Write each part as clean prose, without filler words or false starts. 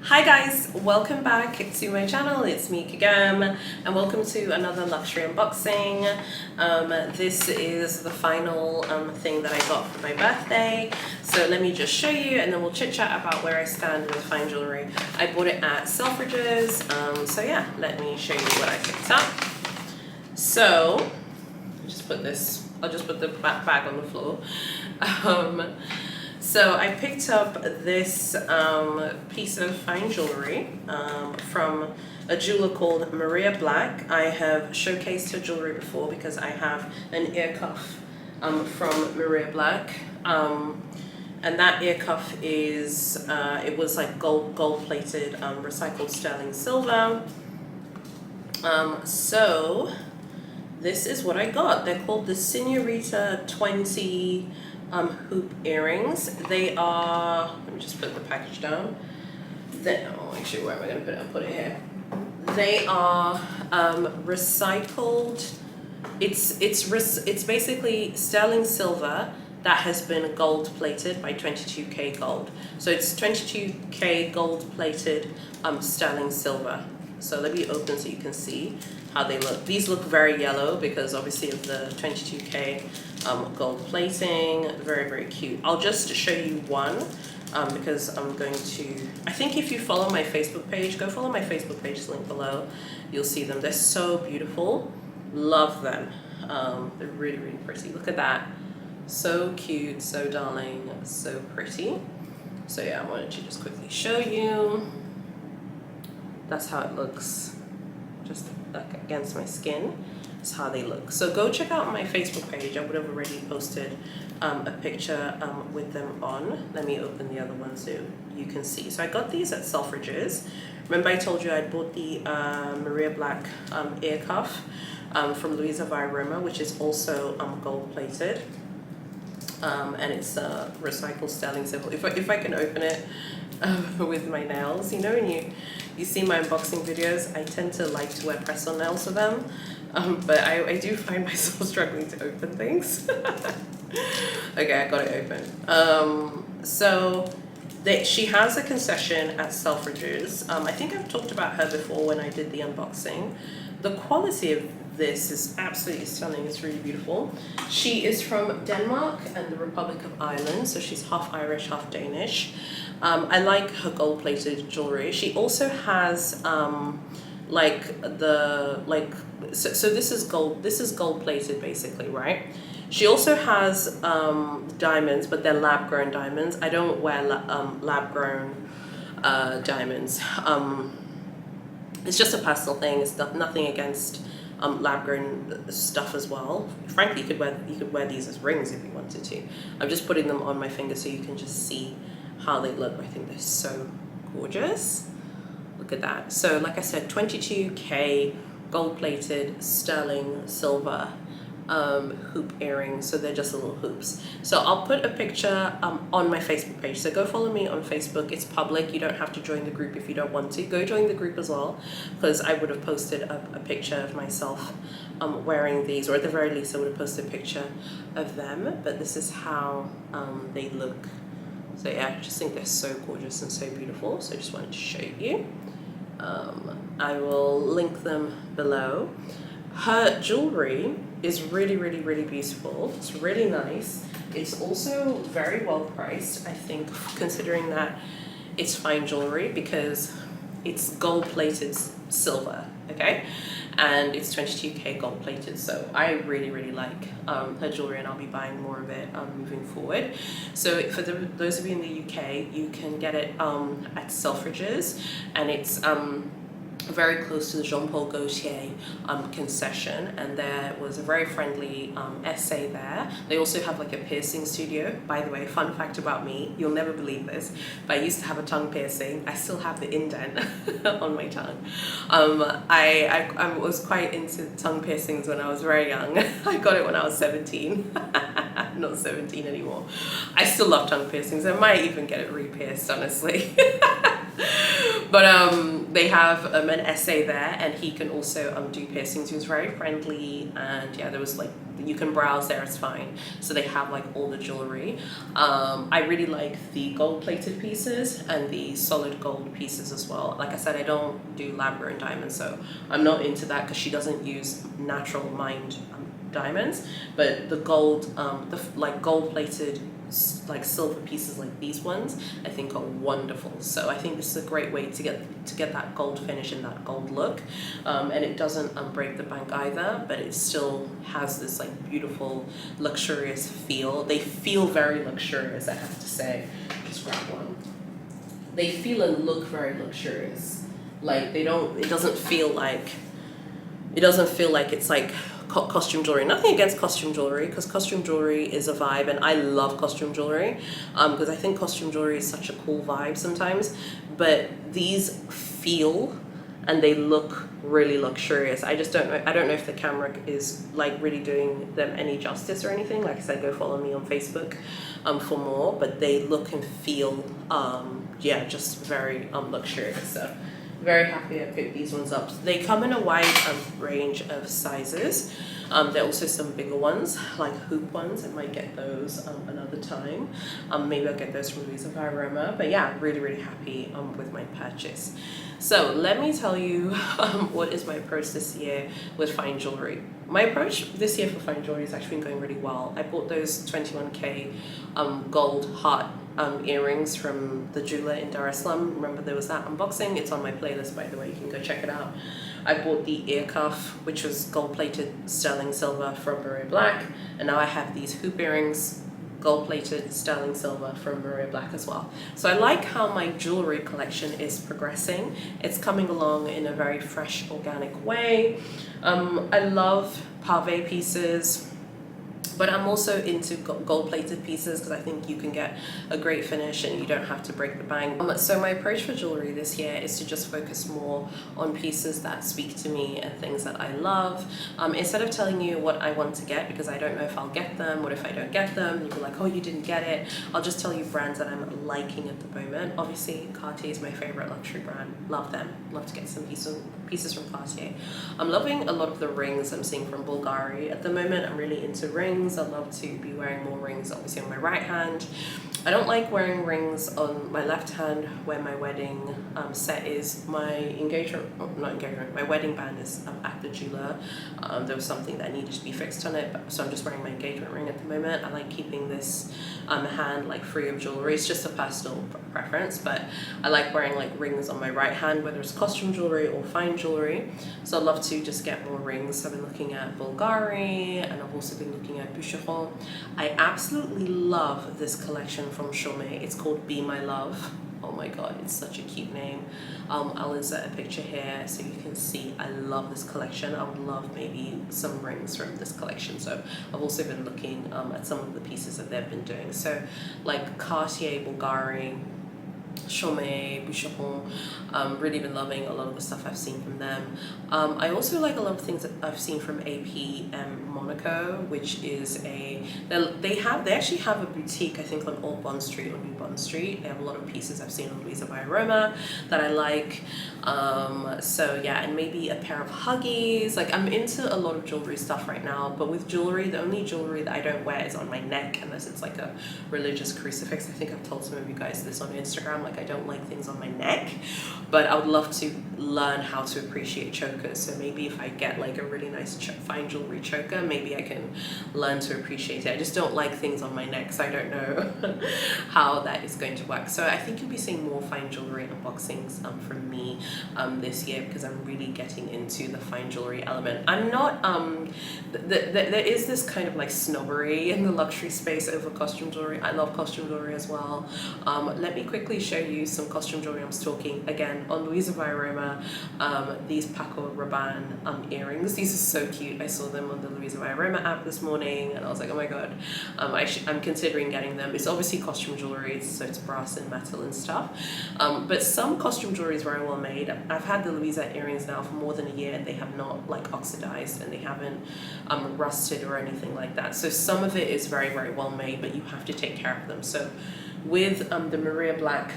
Hi guys, welcome back to my channel. It's me Kagam and welcome to another luxury unboxing. This is the final thing that I got for my birthday. So let me just show you and then we'll chit chat about where I stand with fine jewelry. I bought it at Selfridges. So yeah, let me show you what I picked up. So I'll just put the bag on the floor. So I picked up this piece of fine jewelry from a jeweler called Maria Black. I have showcased her jewelry before because I have an ear cuff from Maria Black. And that ear cuff is, it was like gold plated recycled sterling silver. So this is what I got. They're called the Senorita 20 hoop earrings. They are, let me just put the package down. Actually, where am I going to put it? I'll put it here. They are recycled. It's basically sterling silver that has been gold plated by 22K gold. So it's 22K gold plated sterling silver. So let me open so you can see how they look. These look very yellow because obviously of the 22K gold plating. Very, very cute. I'll just show you one because I'm going to, I think if you follow my Facebook page, go follow my Facebook page, it's linked below. You'll see them. They're so beautiful. Love them. They're really, really pretty. Look at that. So cute, so darling, so pretty. So yeah, I wanted to just quickly show you. That's how it looks, just like against my skin. That's how they look. So go check out my Facebook page. I would have already posted a picture with them on. Let me open the other one so you can see. So I got these at Selfridges. Remember I told you I bought the Maria Black ear cuff from Louisa Roma, which is also gold plated. And it's recycled sterling silver. If I can open it with my nails, you know, when you see my unboxing videos, I tend to like to wear press-on nails for them, but I do find myself struggling to open things. Okay, I got it open. She has a concession at Selfridges. I think I've talked about her before when I did the unboxing. The quality of this is absolutely stunning. It's really beautiful. She is from Denmark and the Republic of Ireland, so she's half Irish, half Danish. I like her gold-plated jewelry. She also has so this is gold. This is gold-plated basically, right? She also has diamonds, but they're lab-grown diamonds. I don't wear lab-grown diamonds. It's just a personal thing. It's nothing against lab-grown stuff as well. Frankly, you could wear these as rings if you wanted to. I'm just putting them on my finger so you can just see how they look. I think they're so gorgeous. Look at that. So like I said, 22K gold-plated sterling silver hoop earrings. So they're just little hoops. So I'll put a picture on my Facebook page. So go follow me on Facebook. It's public. You don't have to join the group if you don't want to. Go join the group as well, because I would have posted a picture of myself wearing these, or at the very least I would have posted a picture of them. But this is how they look. So yeah, I just think they're so gorgeous and so beautiful. So I just wanted to show you. I will link them below. Her jewelry is really, really, really beautiful. It's really nice. It's also very well priced, I think, considering that it's fine jewelry, because it's gold plated silver, okay? And it's 22K gold plated. So I really, really like her jewelry, and I'll be buying more of it moving forward. So for those of you in the UK, you can get it at Selfridges, and it's very close to the Jean-Paul Gaultier concession, and there was a very friendly essay there. They also have like a piercing studio. By the way, fun fact about me, you'll never believe this, but I used to have a tongue piercing. I still have the indent on my tongue. I was quite into tongue piercings when I was very young. I got it when I was 17. Not 17 anymore. I still love tongue piercings. I might even get it re-pierced, honestly. But they have an essay there, and he can also do piercings. He was very friendly, and yeah, there was like, you can browse there, it's fine. So they have like all the jewelry. I really like the gold plated pieces and the solid gold pieces as well. Like I said, I don't do lab grown diamonds, so I'm not into that because she doesn't use natural mined diamonds. But the gold, like gold plated, like silver pieces like these ones, I think are wonderful. So I think this is a great way to get that gold finish and that gold look, and it doesn't break the bank either, but it still has this like beautiful luxurious feel. They feel very luxurious, I have to say. Just grab one. They feel and look very luxurious. Like they don't, it doesn't feel like it's like costume jewelry. Nothing against costume jewelry, because costume jewelry is a vibe, and I love costume jewelry because I think costume jewelry is such a cool vibe sometimes. But these feel and they look really luxurious. I just don't know. I don't know if the camera is like really doing them any justice or anything. Like I said, go follow me on Facebook for more. But they look and feel yeah, just very luxurious. So very happy I picked these ones up. They come in a wide range of sizes. There are also some bigger ones, like hoop ones. I might get those another time. Maybe I'll get those from Louisa Aroma. But yeah, really, really happy with my purchase. So let me tell you what is my approach this year with fine jewelry. My approach this year for fine jewelry has actually been going really well. I bought those 21K gold heart earrings from the jeweler in Dar es Salaam. Remember there was that unboxing? It's on my playlist, by the way, you can go check it out. I bought the ear cuff, which was gold plated sterling silver from Maria Black, and now I have these hoop earrings, gold plated sterling silver from Maria Black as well. So I like how my jewelry collection is progressing. It's coming along in a very fresh, organic way. I love pave pieces, but I'm also into gold-plated pieces because I think you can get a great finish and you don't have to break the bank. So my approach for jewelry this year is to just focus more on pieces that speak to me and things that I love. Instead of telling you what I want to get, because I don't know if I'll get them, what if I don't get them, you'll be like, oh, you didn't get it. I'll just tell you brands that I'm liking at the moment. Obviously, Cartier is my favorite luxury brand. Love them. Love to get some pieces from Cartier. I'm loving a lot of the rings I'm seeing from Bulgari at the moment. I'm really into rings. I love to be wearing more rings, obviously on my right hand. I don't like wearing rings on my left hand where my wedding set is. My my wedding band is at the jeweler. There was something that needed to be fixed on it, so I'm just wearing my engagement ring at the moment. I like keeping this hand like free of jewelry. It's just a personal preference, but I like wearing like rings on my right hand, whether it's costume jewelry or fine jewelry. So I'd love to just get more rings. I've been looking at Bulgari, and I've also been looking at Boucheron. I absolutely love this collection from Chaumet. It's called Be My Love. Oh my god, it's such a cute name. I'll insert a picture here so you can see. I love this collection. I would love maybe some rings from this collection. So I've also been looking at some of the pieces that they've been doing. So like Cartier, Bulgari, Chaumet, Boucheron, really been loving a lot of the stuff I've seen from them. I also like a lot of things that I've seen from APM Monaco, which is they actually have a boutique, I think, on Old Bond Street or New Bond Street. They have a lot of pieces I've seen on Louisa by Aroma that I like. So yeah, and maybe a pair of Huggies. Like I'm into a lot of jewelry stuff right now, but with jewelry, the only jewelry that I don't wear is on my neck unless it's like a religious crucifix. I think I've told some of you guys this on Instagram. Like I don't like things on my neck, but I would love to learn how to appreciate chokers. So maybe if I get like a really nice fine jewelry choker, maybe I can learn to appreciate it. I just don't like things on my neck, so I don't know how that is going to work. So I think you'll be seeing more fine jewelry unboxings from me this year, because I'm really getting into the fine jewelry element. I'm not there is this kind of like snobbery in the luxury space over costume jewelry. I love costume jewelry as well. Let me quickly show you some costume jewelry I'm stalking again on Louisa by Aroma. These Paco Rabanne earrings. These are so cute. I saw them on the Louisa by Aroma app this morning and I was like, oh my god, I'm considering getting them. It's obviously costume jewelry, so it's brass and metal and stuff, but some costume jewelry is very well made. I've had the Louisa earrings now for more than a year and they have not like oxidized and they haven't rusted or anything like that. So some of it is very, very well made, but you have to take care of them. So with the Maria Black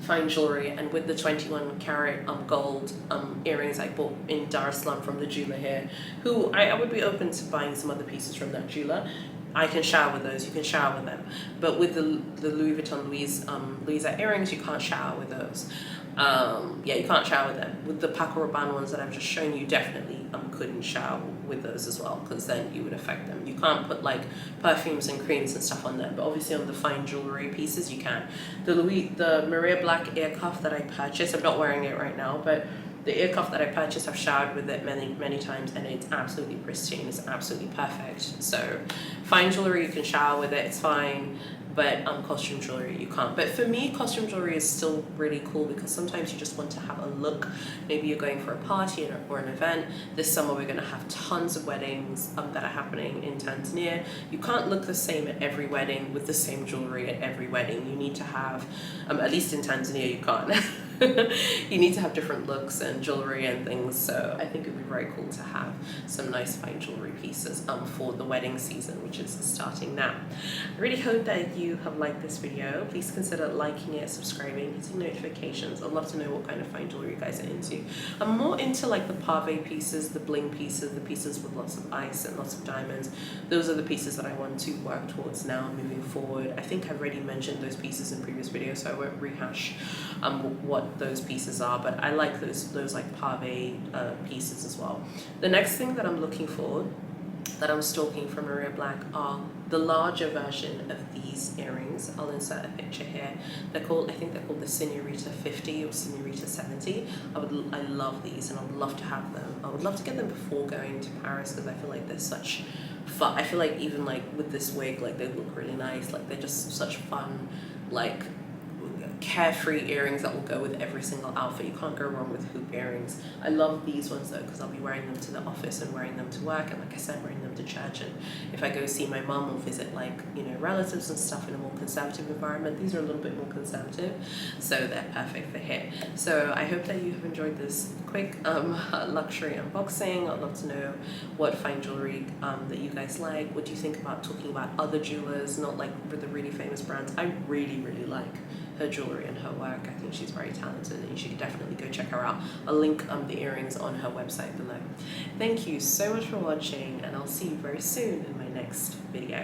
fine jewelry, and with the 21 karat gold earrings I bought in Dar es Salaam from the jeweler here, who I would be open to buying some other pieces from that jeweler. I can shower with those, you can shower with them. But with the Louis Vuitton Louisa earrings, you can't shower with those. Yeah, you can't shower with them. With the Paco Rabanne ones that I've just shown you, definitely couldn't shower with those as well, because then you would affect them. You can't put like perfumes and creams and stuff on them, but obviously on the fine jewelry pieces you can. The Maria Black ear cuff that I purchased, I'm not wearing it right now, but the ear cuff that I purchased, I've showered with it many times, and it's absolutely pristine. It's absolutely perfect. So fine jewelry, you can shower with it, it's fine. But costume jewelry you can't. But for me, costume jewelry is still really cool, because sometimes you just want to have a look. Maybe you're going for a party or an event. This summer we're going to have tons of weddings that are happening in Tanzania. You can't look the same at every wedding with the same jewelry at every wedding. You need to have, at least in Tanzania you can't. You need to have different looks and jewelry and things, so I think it would be very cool to have some nice fine jewelry pieces for the wedding season, which is starting now. I really hope that you have liked this video. Please consider liking it, subscribing, hitting notifications. I'd love to know what kind of fine jewelry you guys are into. I'm more into like the pave pieces, the bling pieces, the pieces with lots of ice and lots of diamonds. Those are the pieces that I want to work towards now moving forward. I think I've already mentioned those pieces in previous videos, so I won't rehash what those pieces are, but I like those like pave pieces as well. The next thing that I'm looking for, that I'm stalking from Maria Black, are the larger version of these earrings. I'll insert a picture here. I think they're called the Senorita 50 or Senorita 70. I love these, and I would love to have them. I would love to get them before going to Paris, because I feel like they're such fun. I feel like even like with this wig, like they look really nice. Like they're just such fun, like carefree earrings that will go with every single outfit. You can't go wrong with hoop earrings. I love these ones though, because I'll be wearing them to the office and wearing them to work, and like I said, wearing them to church, and if I go see my mum or visit like, you know, relatives and stuff in a more conservative environment, these are a little bit more conservative, so they're perfect for here. So I hope that you have enjoyed this quick luxury unboxing. I'd love to know what fine jewelry that you guys like. What do you think about talking about other jewelers, not like the really famous brands? I really like her jewelry and her work. I think she's very talented, and you should definitely go check her out. I'll link the earrings on her website below. Thank you so much for watching, and I'll see you very soon in my next video.